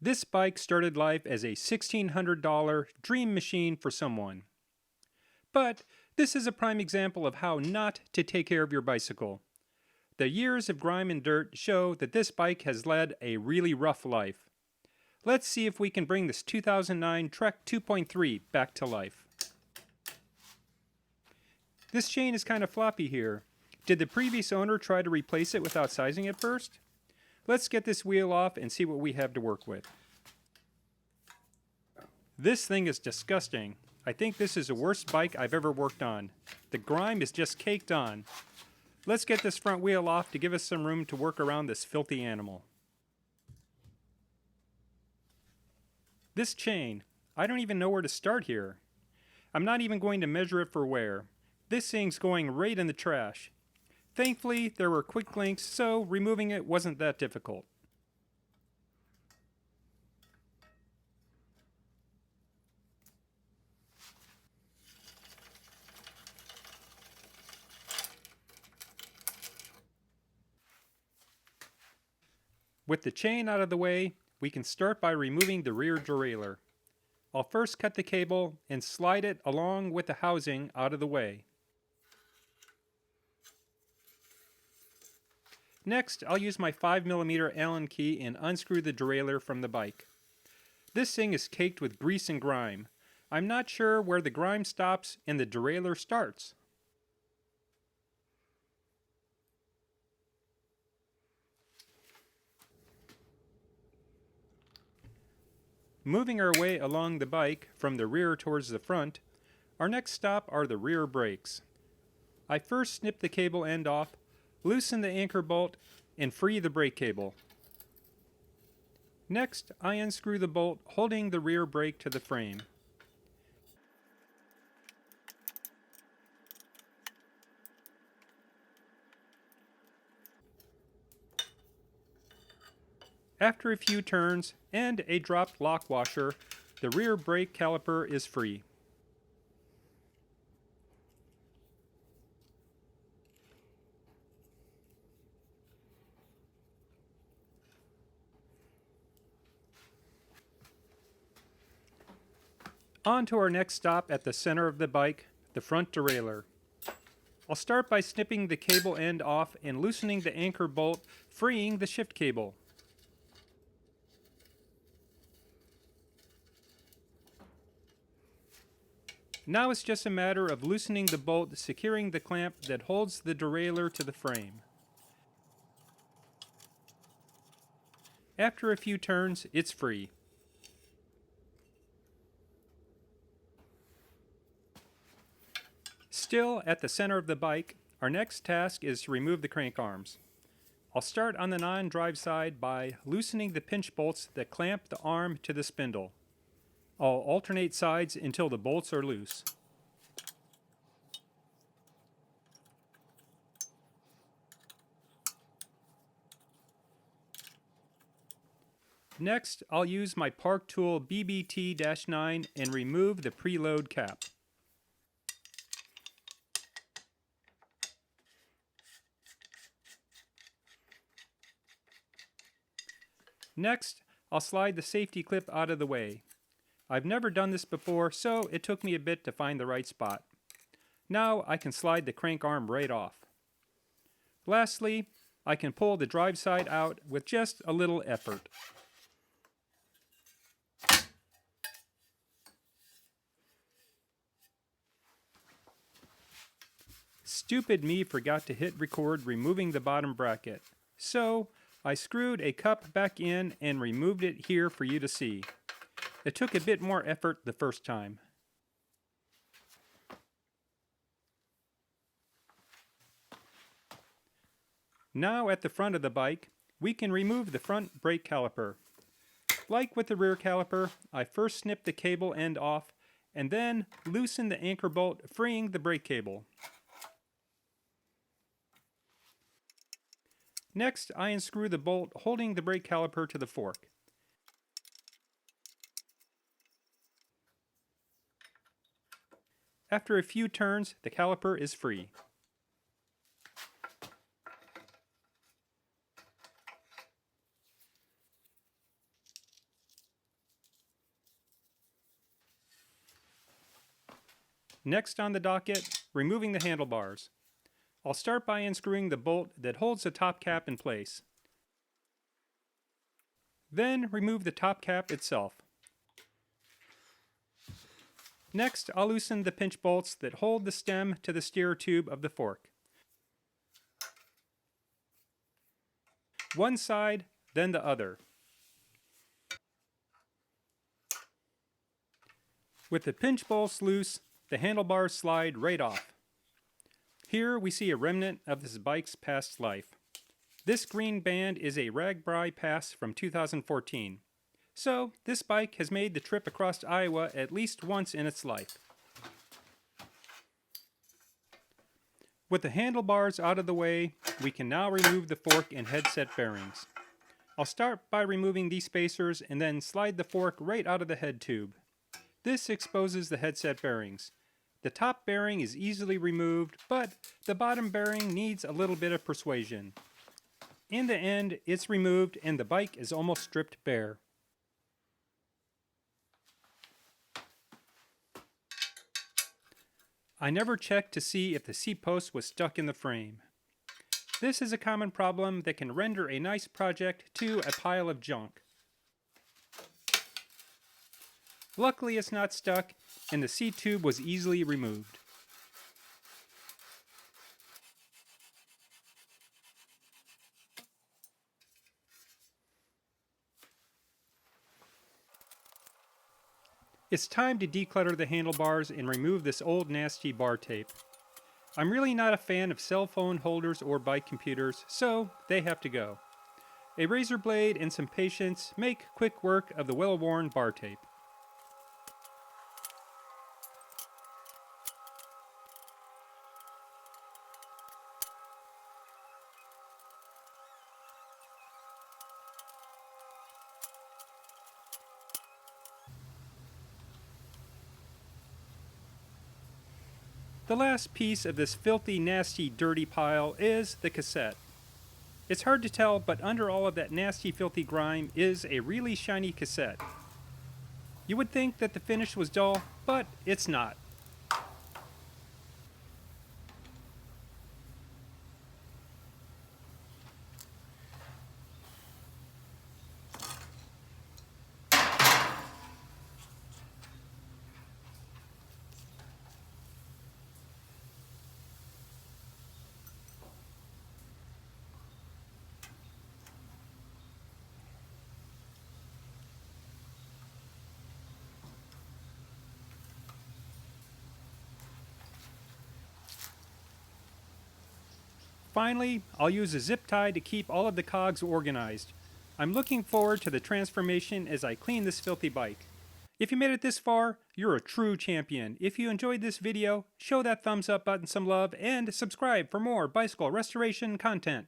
This bike started life as a $1,600 dream machine for someone. But this is a prime example of how not to take care of your bicycle. The years of grime and dirt show that this bike has led a really rough life. Let's see if we can bring this 2009 Trek 2.3 back to life. This chain is kind of floppy here. Did the previous owner try to replace it without sizing it first? Let's get this wheel off and see what we have to work with. This thing is disgusting. I think this is the worst bike I've ever worked on. The grime is just caked on. Let's get this front wheel off to give us some room to work around this filthy animal. This chain, I don't even know where to start here. I'm not even going to measure it for wear. This thing's going right in the trash. Thankfully, there were quick links, so removing it wasn't that difficult. With the chain out of the way, we can start by removing the rear derailleur. I'll first cut the cable and slide it along with the housing out of the way. Next, I'll use my 5mm Allen key and unscrew the derailleur from the bike. This thing is caked with grease and grime. I'm not sure where the grime stops and the derailleur starts. Moving our way along the bike from the rear towards the front, our next stop are the rear brakes. I first snip the cable end off, loosen the anchor bolt, and free the brake cable. Next, I unscrew the bolt holding the rear brake to the frame. After a few turns and a dropped lock washer, the rear brake caliper is free. On to our next stop at the center of the bike, the front derailleur. I'll start by snipping the cable end off and loosening the anchor bolt, freeing the shift cable. Now it's just a matter of loosening the bolt securing the clamp that holds the derailleur to the frame. After a few turns, it's free. Still at the center of the bike, our next task is to remove the crank arms. I'll start on the non-drive side by loosening the pinch bolts that clamp the arm to the spindle. I'll alternate sides until the bolts are loose. Next, I'll use my Park Tool BBT-9 and remove the preload cap. Next, I'll slide the safety clip out of the way. I've never done this before, so it took me a bit to find the right spot. Now I can slide the crank arm right off. Lastly, I can pull the drive side out with just a little effort. Stupid me forgot to hit record removing the bottom bracket, so I screwed a cup back in and removed it here for you to see. It took a bit more effort the first time. Now at the front of the bike, we can remove the front brake caliper. Like with the rear caliper, I first snip the cable end off and then loosen the anchor bolt, freeing the brake cable. Next, I unscrew the bolt holding the brake caliper to the fork. After a few turns, the caliper is free. Next on the docket, removing the handlebars. I'll start by unscrewing the bolt that holds the top cap in place. Then remove the top cap itself. Next, I'll loosen the pinch bolts that hold the stem to the steer tube of the fork. One side, then the other. With the pinch bolts loose, the handlebars slide right off. Here we see a remnant of this bike's past life. This green band is a RAGBRAI pass from 2014. So this bike has made the trip across Iowa at least once in its life. With the handlebars out of the way, we can now remove the fork and headset bearings. I'll start by removing these spacers and then slide the fork right out of the head tube. This exposes the headset bearings. The top bearing is easily removed, but the bottom bearing needs a little bit of persuasion. In the end, it's removed and the bike is almost stripped bare. I never checked to see if the seat post was stuck in the frame. This is a common problem that can render a nice project to a pile of junk. Luckily it's not stuck, and the seat tube was easily removed. It's time to declutter the handlebars and remove this old nasty bar tape. I'm really not a fan of cell phone holders or bike computers, so they have to go. A razor blade and some patience make quick work of the well-worn bar tape. The last piece of this filthy, nasty, dirty pile is the cassette. It's hard to tell, but under all of that nasty, filthy grime is a really shiny cassette. You would think that the finish was dull, but it's not. Finally, I'll use a zip tie to keep all of the cogs organized. I'm looking forward to the transformation as I clean this filthy bike. If you made it this far, you're a true champion. If you enjoyed this video, show that thumbs up button some love and subscribe for more bicycle restoration content.